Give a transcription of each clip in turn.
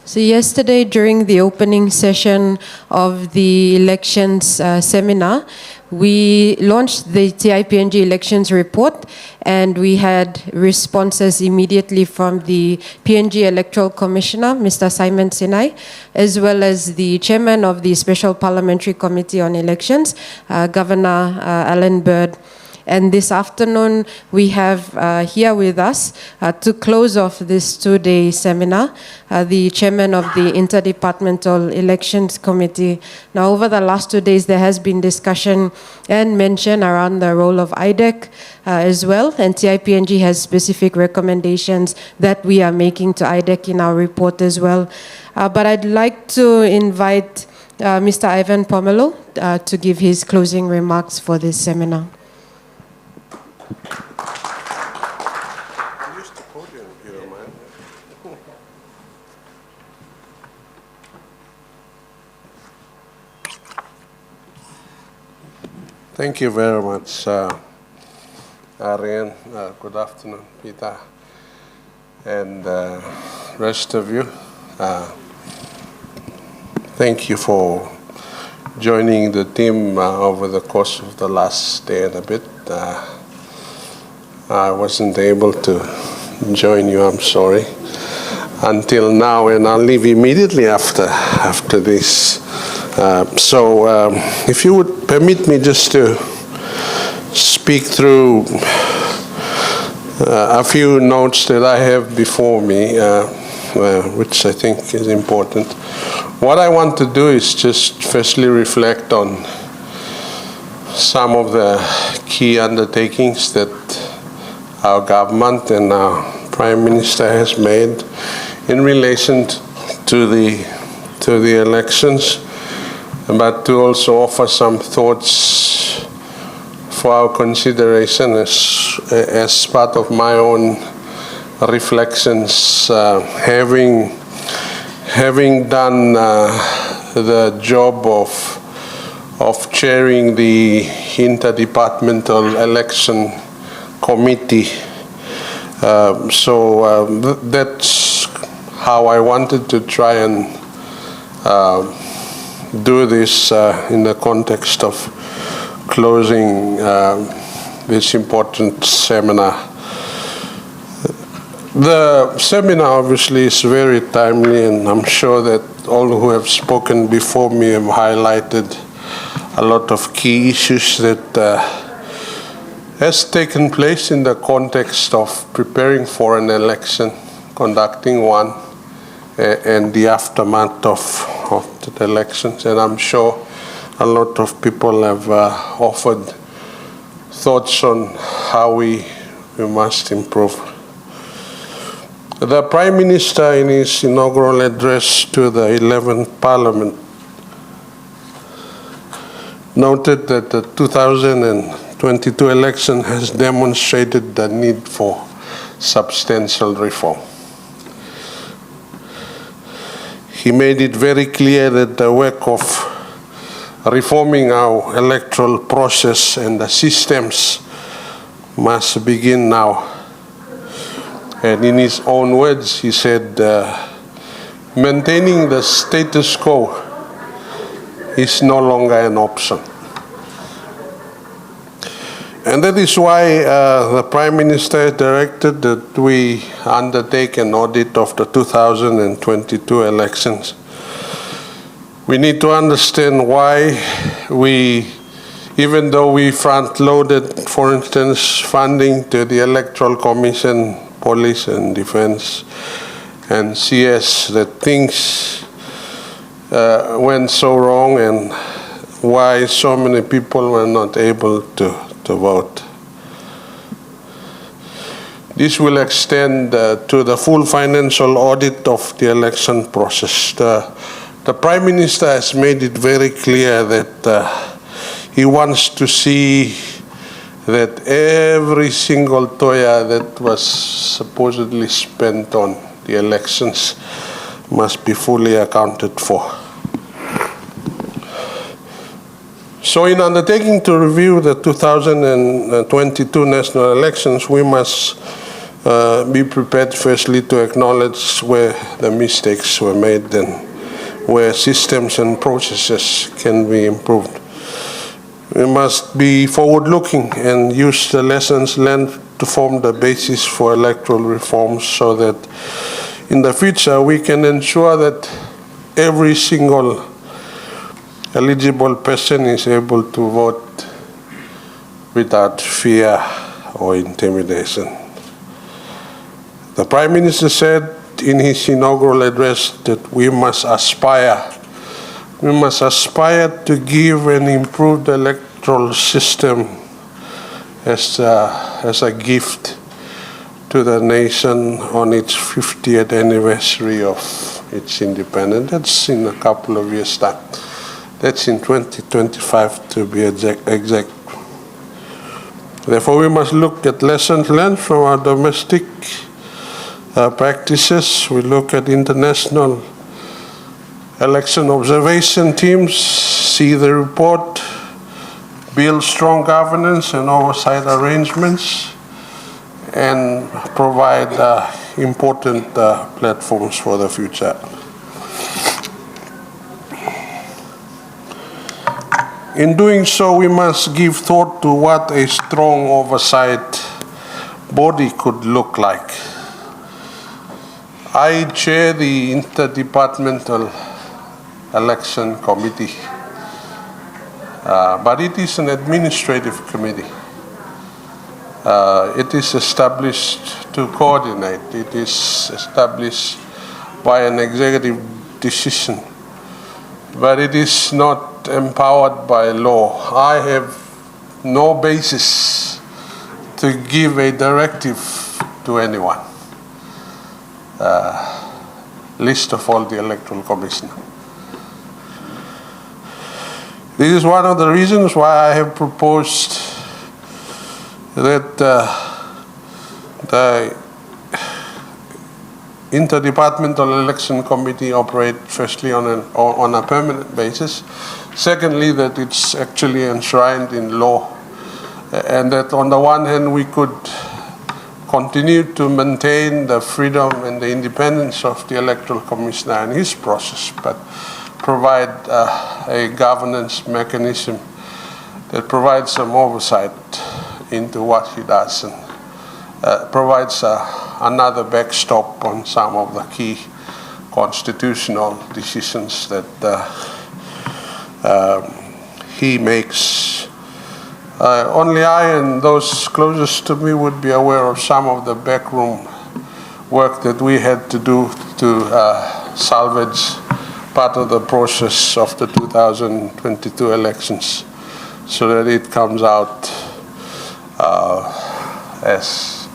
So yesterday, during the opening session of the elections seminar, we launched the TIPNG elections report, and we had responses immediately from the PNG Electoral Commissioner, Mr. Simon Sinai, as well as the chairman of the Special Parliamentary Committee on Elections, Governor Alan Bird. And this afternoon, we have here with us, to close off this two-day seminar, the chairman of the Inter Departmental Elections Committee. Now, over the last 2 days, there has been discussion and mention around the role of IDEC as well, and TIPNG has specific recommendations that we are making to IDEC in our report as well. But I'd like to invite Mr. Ivan Pomaleu to give his closing remarks for this seminar. Thank you very much, Ariane. Good afternoon, Peter, and rest of you. Thank you for joining the team over the course of the last day and a bit. I wasn't able to join you, I'm sorry, until now, and I'll leave immediately after this. If you would permit me just to speak through a few notes that I have before me, which I think is important. What I want to do is just firstly reflect on some of the key undertakings that our government and our Prime Minister has made in relation to the elections, but to also offer some thoughts for our consideration as part of my own reflections, having done the job of chairing the Inter Departmental Election Committee. That's how I wanted to try and do this in the context of closing this important seminar. The seminar obviously is very timely, and I'm sure that all who have spoken before me have highlighted a lot of key issues that has taken place in the context of preparing for an election, conducting one, and the aftermath of the elections. And I'm sure a lot of people have offered thoughts on how we must improve. The Prime Minister, in his inaugural address to the 11th Parliament, noted that the 2022 election has demonstrated the need for substantial reform. He made it very clear that the work of reforming our electoral process and the systems must begin now. And in his own words, he said, maintaining the status quo is no longer an option. And that is why the Prime Minister directed that we undertake an audit of the 2022 elections. We need to understand why even though we front-loaded, for instance, funding to the Electoral Commission, Police and Defense, and CS, that things went so wrong, and why so many people were not able to vote. This will extend to the full financial audit of the election process. The Prime Minister has made it very clear that he wants to see that every single toya that was supposedly spent on the elections must be fully accounted for. So in undertaking to review the 2022 national elections, we must be prepared firstly to acknowledge where the mistakes were made and where systems and processes can be improved. We must be forward-looking and use the lessons learned to form the basis for electoral reforms so that in the future we can ensure that every single eligible person is able to vote without fear or intimidation. The Prime Minister said in his inaugural address that we must aspire to give an improved electoral system as a gift to the nation on its 50th anniversary of its independence. That's in a couple of years' time. That's in 2025 to be exact. Therefore, we must look at lessons learned from our domestic practices. We look at international election observation teams, see the report, build strong governance and oversight arrangements, and provide important platforms for the future. In doing so, we must give thought to what a strong oversight body could look like. I chair the Inter Departmental Elections Committee, but it is an administrative committee. It is established to coordinate. It is established by an executive decision, but it is not empowered by law. I have no basis to give a directive to anyone. Least of all the Electoral Commissioner. This is one of the reasons why I have proposed that the Inter Departmental Elections Committee operate firstly on a permanent basis. Secondly, that it's actually enshrined in law, and that on the one hand we could continue to maintain the freedom and the independence of the Electoral Commissioner and his process, but provide a governance mechanism that provides some oversight into what he does and provides another backstop on some of the key constitutional decisions that he makes. Only I and those closest to me would be aware of some of the backroom work that we had to do to salvage part of the process of the 2022 elections so that it comes out as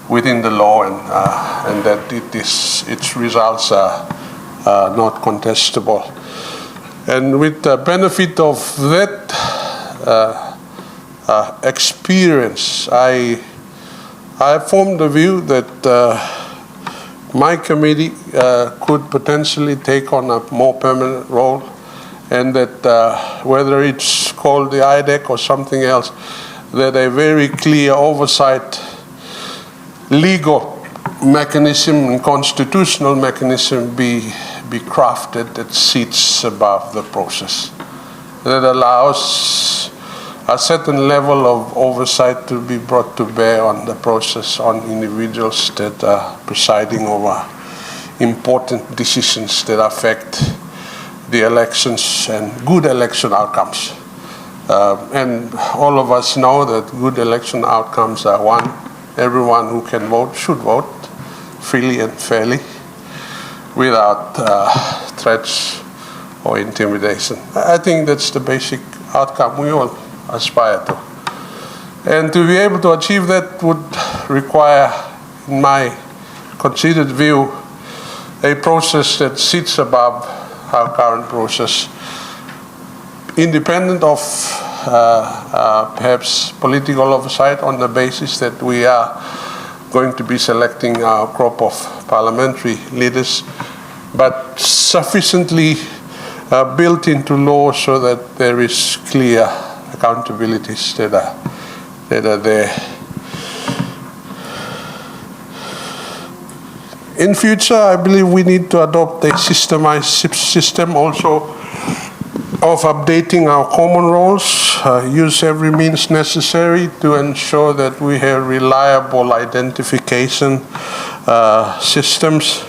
within the law and that its results are not contestable. And with the benefit of that experience, I formed the view that my committee could potentially take on a more permanent role, and that whether it's called the IDEC or something else, that a very clear oversight legal mechanism and constitutional mechanism be crafted that sits above the process, that allows a certain level of oversight to be brought to bear on the process, on individuals that are presiding over important decisions that affect the elections and good election outcomes. And all of us know that good election outcomes are one, everyone who can vote should vote freely and fairly without threats or intimidation. I think that's the basic outcome we all aspire to. And to be able to achieve that would require, in my considered view, a process that sits above our current process, independent of perhaps political oversight, on the basis that we are going to be selecting our crop of parliamentary leaders, but sufficiently built into law so that there is clear accountabilities that are there. In future, I believe we need to adopt a systemized system also of updating our common roles, use every means necessary to ensure that we have reliable identification systems.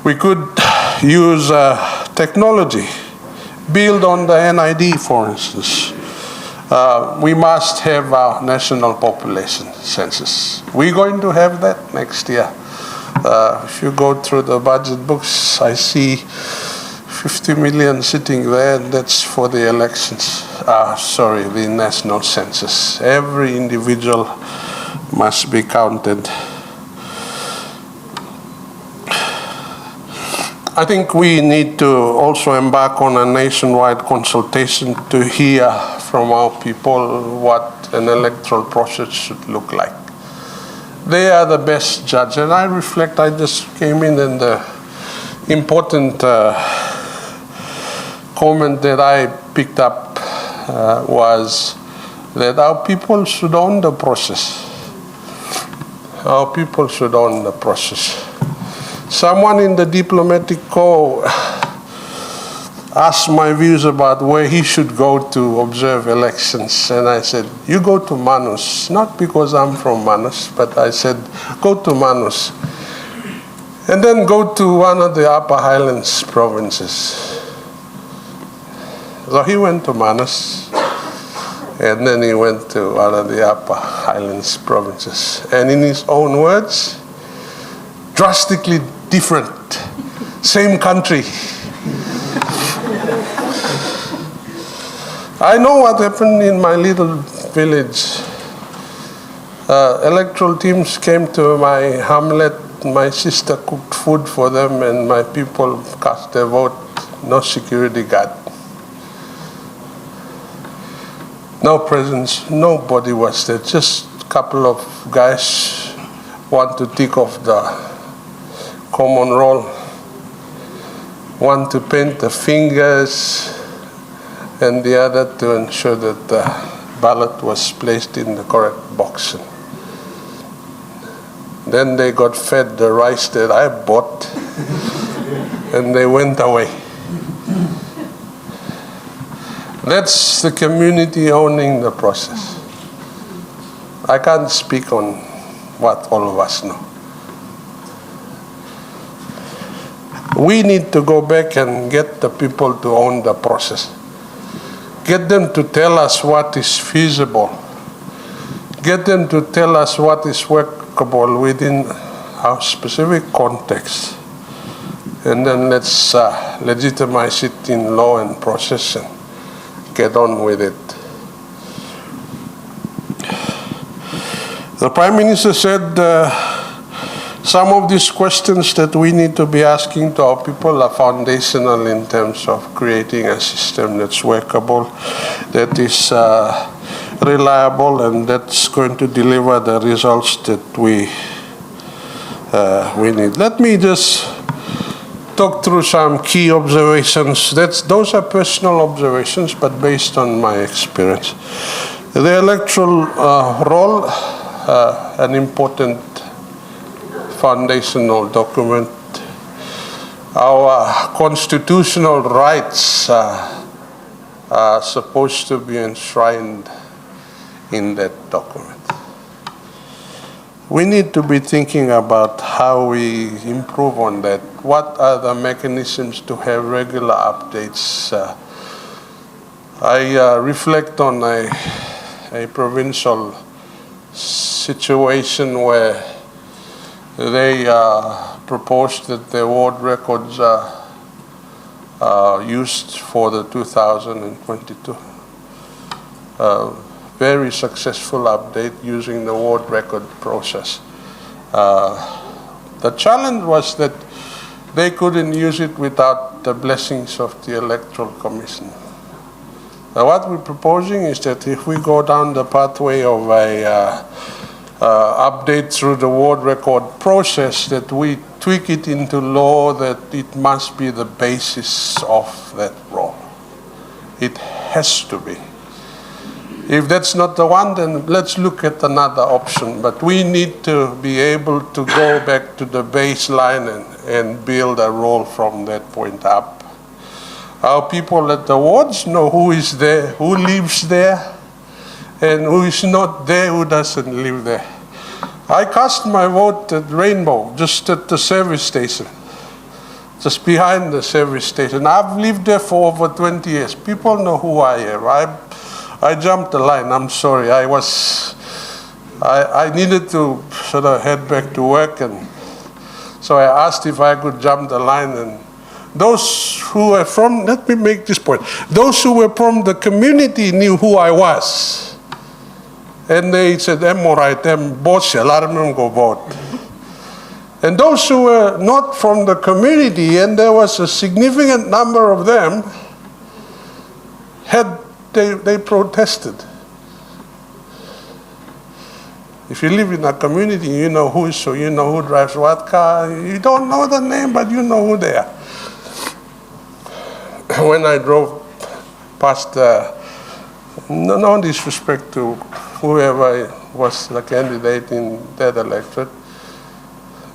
We could use technology, build on the NID, for instance. We must have our national population census. We're going to have that next year. If you go through the budget books, I see 50 million sitting there, and that's for the elections. The national census. Every individual must be counted. I think we need to also embark on a nationwide consultation to hear from our people what an electoral process should look like. They are the best judge, and I reflect, I just came in and the important comment that I picked up was that our people should own the process. Our people should own the process. Someone in the diplomatic corps asked my views about where he should go to observe elections, and I said, you go to Manus, not because I'm from Manus, but I said, go to Manus, and then go to one of the Upper Highlands provinces. So he went to Manus, and then he went to one of the Upper Highlands provinces, and in his own words, drastically different, same country. I know what happened in my little village. Electoral teams came to my hamlet, my sister cooked food for them, and my people cast their vote, no security guard. No presence, nobody was there, just a couple of guys want to tick off the common roll, one to paint the fingers, and the other to ensure that the ballot was placed in the correct box. Then they got fed the rice that I bought, and they went away. That's the community owning the process. I can't speak on what all of us know. We need to go back and get the people to own the process. Get them to tell us what is feasible. Get them to tell us what is workable within our specific context. And then let's legitimize it in law and process and get on with it. The Prime Minister said some of these questions that we need to be asking to our people are foundational in terms of creating a system that's workable, that is reliable, and that's going to deliver the results that we need. Let me just talk through some key observations. Those are personal observations, but based on my experience. The electoral role, an important foundational document. Our constitutional rights are supposed to be enshrined in that document. We need to be thinking about how we improve on that. What are the mechanisms to have regular updates? I reflect on a provincial situation where they proposed that the ward records are used for the 2022. Very successful update using the ward record process. The challenge was that they couldn't use it without the blessings of the Electoral Commission. Now what we're proposing is that if we go down the pathway of a update through the ward record process, that we tweak it into law that it must be the basis of that role. It has to be. If that's not the one, then let's look at another option. But we need to be able to go back to the baseline and build a role from that point up. Our people at the wards know who is there, who lives there, and who is not there, who doesn't live there. I cast my vote at Rainbow, just at the service station, just behind the service station. I've lived there for over 20 years. People know who I am. I jumped the line. I'm sorry. I needed to sort of head back to work, and so I asked if I could jump the line. And those who were from, let me make this point, those who were from the community knew who I was. And they said, all right, boss, let them go vote. And those who were not from the community, and there was a significant number of them, they protested. If you live in a community, you know who drives what car. You don't know the name, but you know who they are. When I drove past, no disrespect to whoever was the candidate in that election,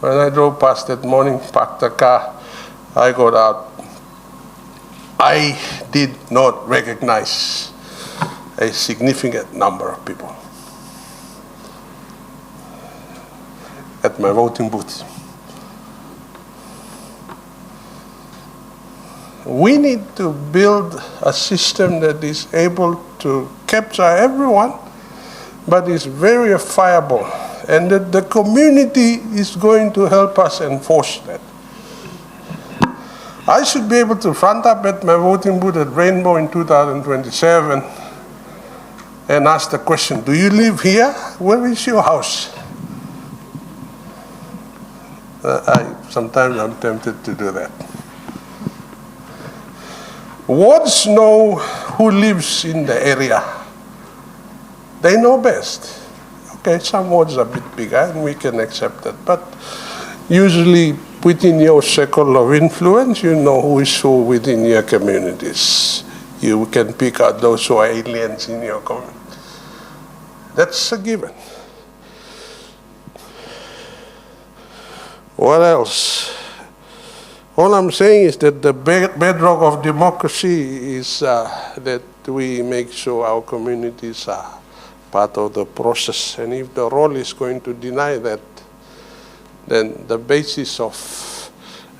when I drove past that morning, parked the car, I got out. I did not recognize a significant number of people at my voting booth. We need to build a system that is able to capture everyone, but is verifiable, and that the community is going to help us enforce that. I should be able to front up at my voting booth at Rainbow in 2027 and ask the question, do you live here? Where is your house? Sometimes I'm tempted to do that. Wards know who lives in the area. They know best. Okay, some wards are a bit bigger and we can accept that, but usually within your circle of influence, you know who is who within your communities. You can pick out those who are aliens in your community. That's a given. What else? All I'm saying is that the bedrock of democracy is that we make sure our communities are part of the process. And if the role is going to deny that, then the basis of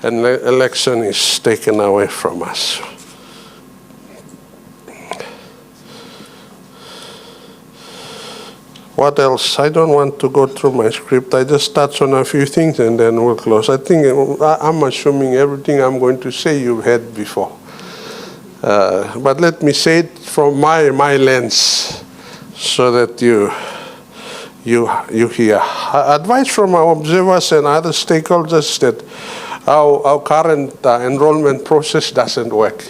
an election is taken away from us. What else? I don't want to go through my script. I just touch on a few things and then we'll close. I think I'm assuming everything I'm going to say you've heard before. But let me say it from my lens so that you hear. Advice from our observers and other stakeholders that our current enrollment process doesn't work.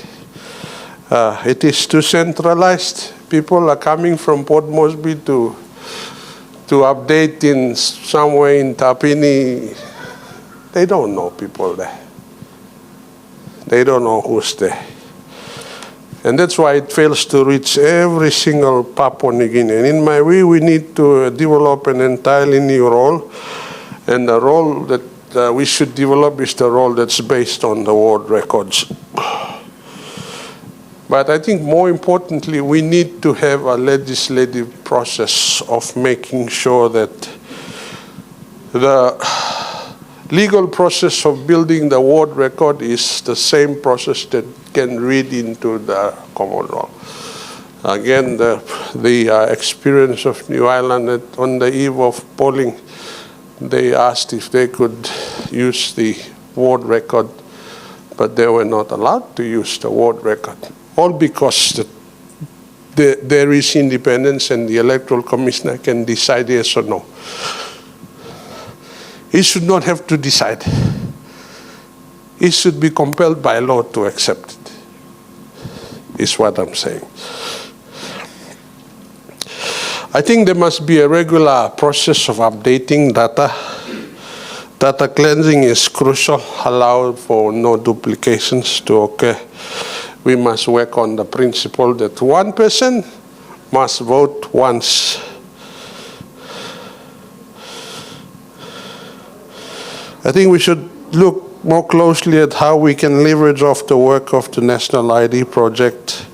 It is too centralized. People are coming from Port Moresby to update in somewhere in Tapini. They don't know people there. They don't know who's there. And that's why it fails to reach every single Papua New Guinean. In my view, we need to develop an entirely new role. And the role that we should develop is the role that's based on the ward records. But I think more importantly, we need to have a legislative process of making sure that the legal process of building the ward record is the same process that can read into the common law. Again, the experience of New Ireland on the eve of polling, they asked if they could use the ward record, but they were not allowed to use the ward record. All because there is independence and the electoral commissioner can decide yes or no. He should not have to decide. He should be compelled by law to accept it, is what I'm saying. I think there must be a regular process of updating data. Data cleansing is crucial, allow for no duplications to occur. We must work on the principle that one person must vote once. I think we should look more closely at how we can leverage off the work of the National ID project,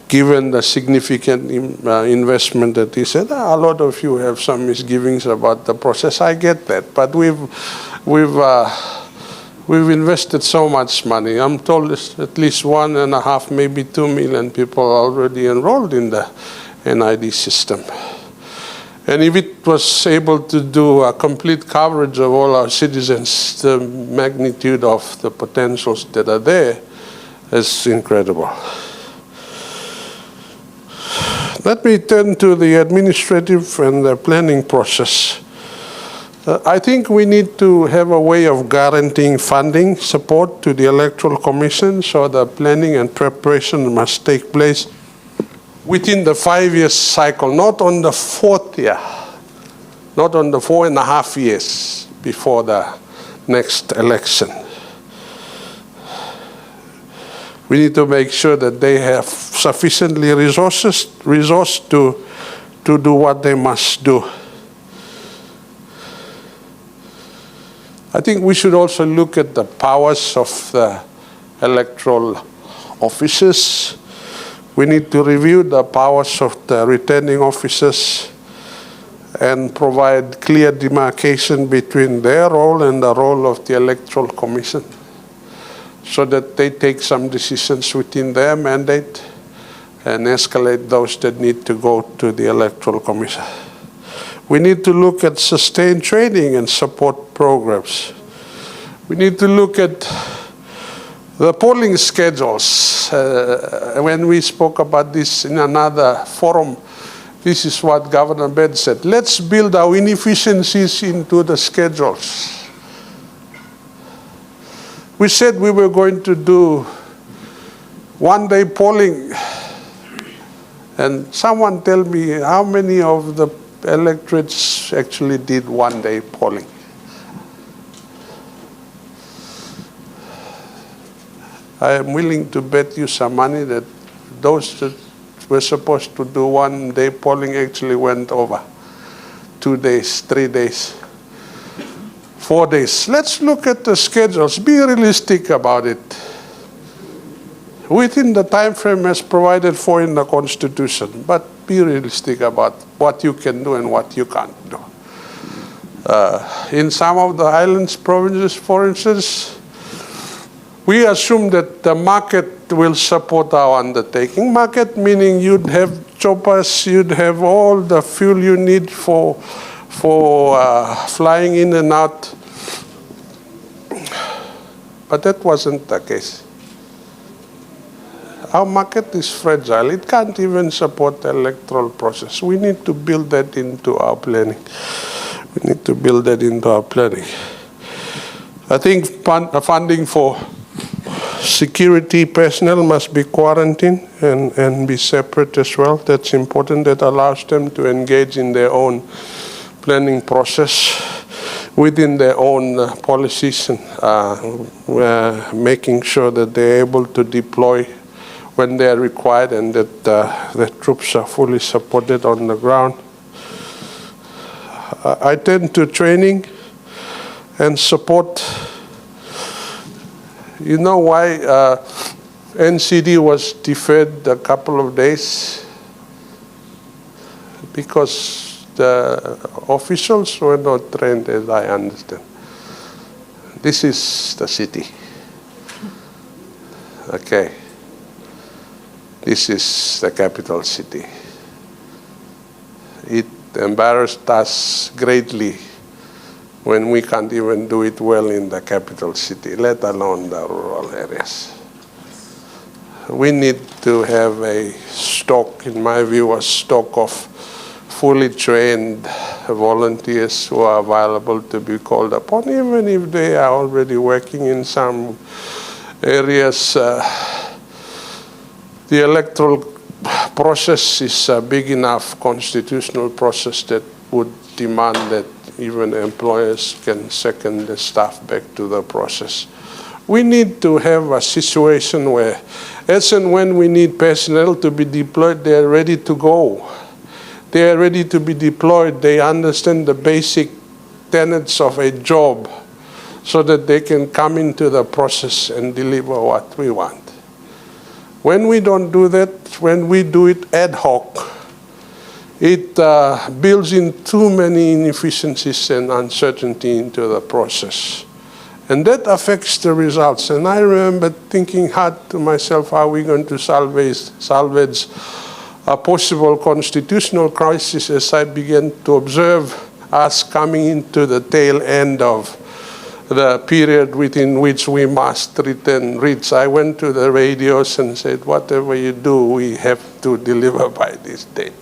given the significant investment that he said. A lot of you have some misgivings about the process. I get that, but we've invested so much money. I'm told at least 1.5, maybe 2 million people are already enrolled in the NID system. And if it was able to do a complete coverage of all our citizens, the magnitude of the potentials that are there is incredible. Let me turn to the administrative and the planning process. I think we need to have a way of guaranteeing funding support to the Electoral Commission, so the planning and preparation must take place within the 5-year cycle, not on the 4th year, not on the 4.5 years before the next election. We need to make sure that they have sufficiently resourced to do what they must do. I think we should also look at the powers of the electoral officers. We need to review the powers of the returning officers and provide clear demarcation between their role and the role of the Electoral Commission, so that they take some decisions within their mandate and escalate those that need to go to the Electoral Commission. We need to look at sustained training and support programs. We need to look at the polling schedules. When we spoke about this in another forum, this is what Governor Bed said. Let's build our inefficiencies into the schedules. We said we were going to do one-day polling, and someone tell me how many of the electorates actually did one-day polling. I am willing to bet you some money that those that were supposed to do one-day polling actually went over 2 days, 3 days, 4 days. Let's look at the schedules. Be realistic about it. Within the time frame as provided for in the Constitution, but be realistic about what you can do and what you can't do. In some of the islands provinces, for instance, we assume that the market will support our undertaking. Market meaning you'd have choppers, you'd have all the fuel you need for flying in and out. But that wasn't the case. Our market is fragile. It can't even support the electoral process. We need to build that into our planning. We need to build that into our planning. I think funding for security personnel must be quarantined and be separate as well. That's important. That allows them to engage in their own planning process within their own policies, and making sure that they're able to deploy when they're required, and that the troops are fully supported on the ground. I tend to training and support. You know why NCD was deferred a couple of days? Because the officials were not trained, as I understand. This is the city. Okay. This is the capital city. It embarrassed us greatly when we can't even do it well in the capital city, let alone the rural areas. We need to have a stock, in my view, a stock of fully trained volunteers who are available to be called upon, even if they are already working in some areas. The electoral process is a big enough constitutional process that would demand that even employers can second the staff back to the process We need to have a situation where, as and when we need personnel to be deployed, they are ready to go. They are ready to be deployed. They understand the basic tenets of a job so that they can come into the process and deliver what we want. When we don't do that, when we do it ad hoc, it builds in too many inefficiencies and uncertainty into the process. And that affects the results. And I remember thinking hard to myself, how are we going to salvage a possible constitutional crisis as I began to observe us coming into the tail end of the period within which we must return writs. I went to the radios and said, whatever you do, we have to deliver by this date.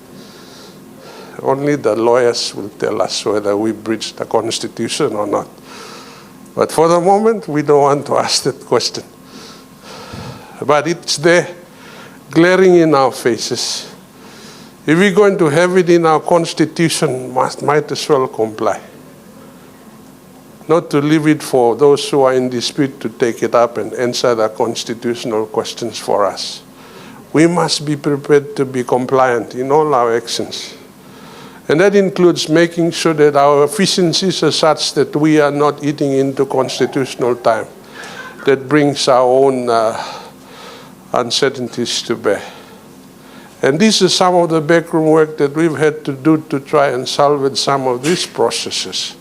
Only the lawyers will tell us whether we breached the Constitution or not. But for the moment, we don't want to ask that question. But it's there, glaring in our faces. If we're going to have it in our Constitution, might as well comply. Not to leave it for those who are in dispute to take it up and answer the constitutional questions for us. We must be prepared to be compliant in all our actions. And that includes making sure that our efficiencies are such that we are not eating into constitutional time. That brings our own uncertainties to bear. And this is some of the backroom work that we've had to do to try and salvage some of these processes.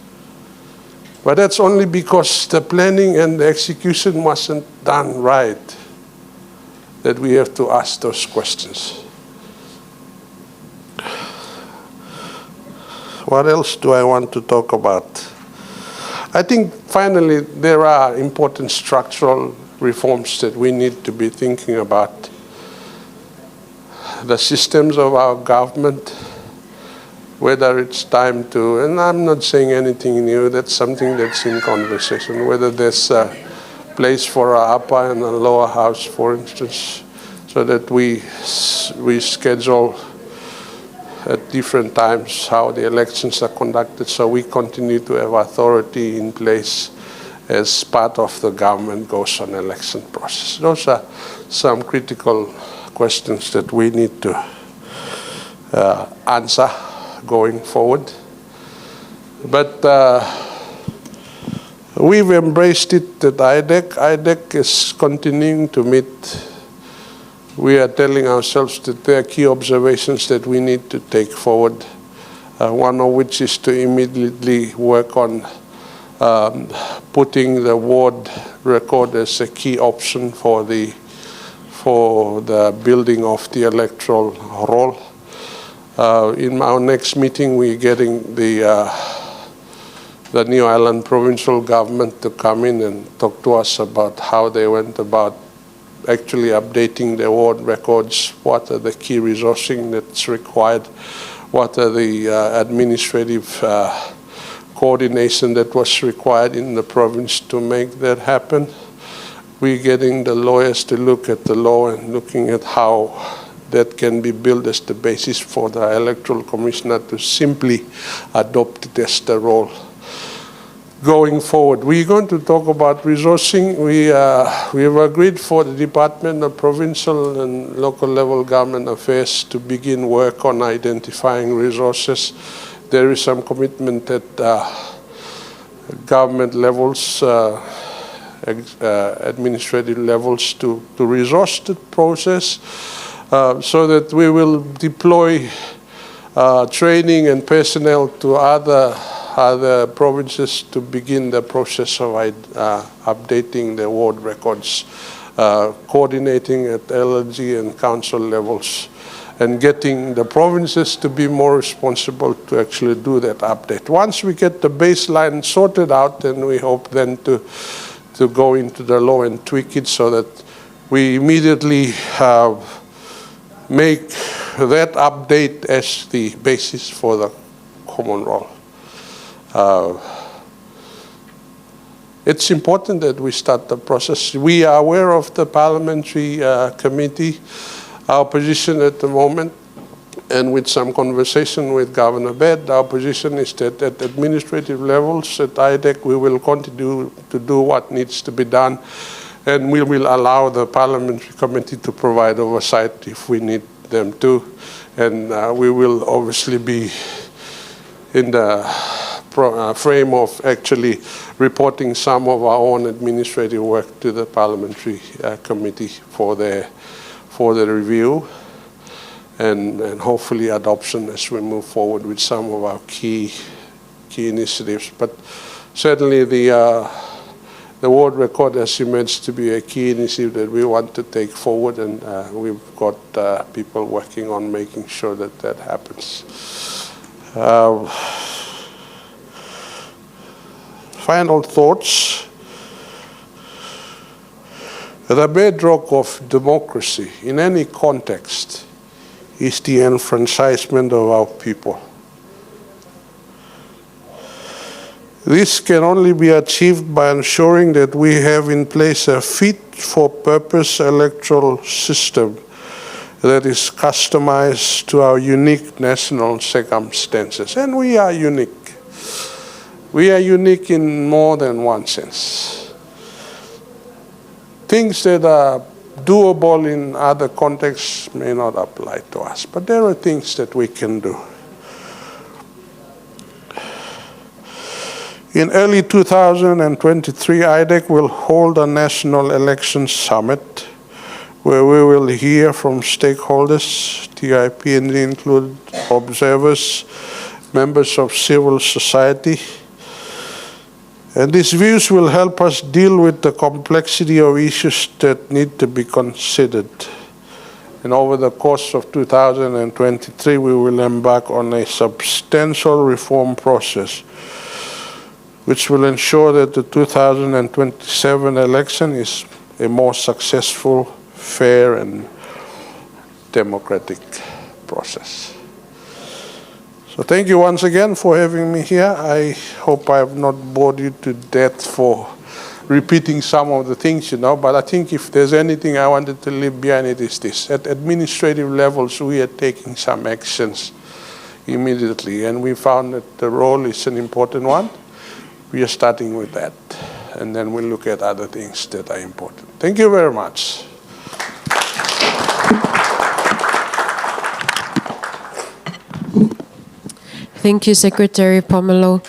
But that's only because the planning and the execution wasn't done right that we have to ask those questions. What else do I want to talk about? I think finally there are important structural reforms that we need to be thinking about. The systems of our government, whether it's time to, and I'm not saying anything new, that's something that's in conversation, whether there's a place for our upper and a lower house, for instance, so that we schedule at different times how the elections are conducted, so we continue to have authority in place as part of the government goes on election process. Those are some critical questions that we need to answer going forward. But we've embraced it at IDEC. IDEC is continuing to meet. We are telling ourselves that there are key observations that we need to take forward, one of which is to immediately work on putting the ward record as a key option for the building of the electoral roll. In our next meeting, we're getting the New Ireland provincial government to come in and talk to us about how they went about actually updating their ward records, what are the key resourcing that's required, what are the administrative coordination that was required in the province to make that happen. We're getting the lawyers to look at the law and looking at how that can be built as the basis for the electoral commissioner to simply adopt it as the role. Going forward, we're going to talk about resourcing. We have agreed for the Department of Provincial and Local Level Government Affairs to begin work on identifying resources. There is some commitment at government levels, administrative levels to resource the process so that we will deploy training and personnel to other provinces to begin the process of updating the ward records, coordinating at LLG and council levels, and getting the provinces to be more responsible to actually do that update. Once we get the baseline sorted out, then we hope then to go into the law and tweak it so that we immediately make that update as the basis for the common roll. It's important that we start the process. We are aware of the parliamentary committee. Our position at the moment And with some conversation with Governor Bed, our position is that at administrative levels at IDEC, we will continue to do what needs to be done, and we will allow the Parliamentary Committee to provide oversight if we need them to. And we will obviously be in the frame of actually reporting some of our own administrative work to the Parliamentary Committee for the review and hopefully adoption as we move forward with some of our key initiatives. But certainly the world record estimates to be a key initiative that we want to take forward, and we've got people working on making sure that that happens. Final thoughts. The bedrock of democracy in any context is the enfranchisement of our people. This can only be achieved by ensuring that we have in place a fit-for-purpose electoral system that is customized to our unique national circumstances. And we are unique. We are unique in more than one sense. Things that are doable in other contexts may not apply to us, but there are things that we can do. In early 2023, IDEC will hold a National Elections Summit where we will hear from stakeholders, TIPNG include observers, members of civil society. And these views will help us deal with the complexity of issues that need to be considered. And over the course of 2023, we will embark on a substantial reform process which will ensure that the 2027 election is a more successful, fair, and democratic process. So thank you once again for having me here. I hope I have not bored you to death for repeating some of the things, but I think if there's anything I wanted to leave behind, it is this. At administrative levels, we are taking some actions immediately, and we found that the role is an important one. We are starting with that, and then we'll look at other things that are important. Thank you very much. Thank you, Secretary Pomaleu.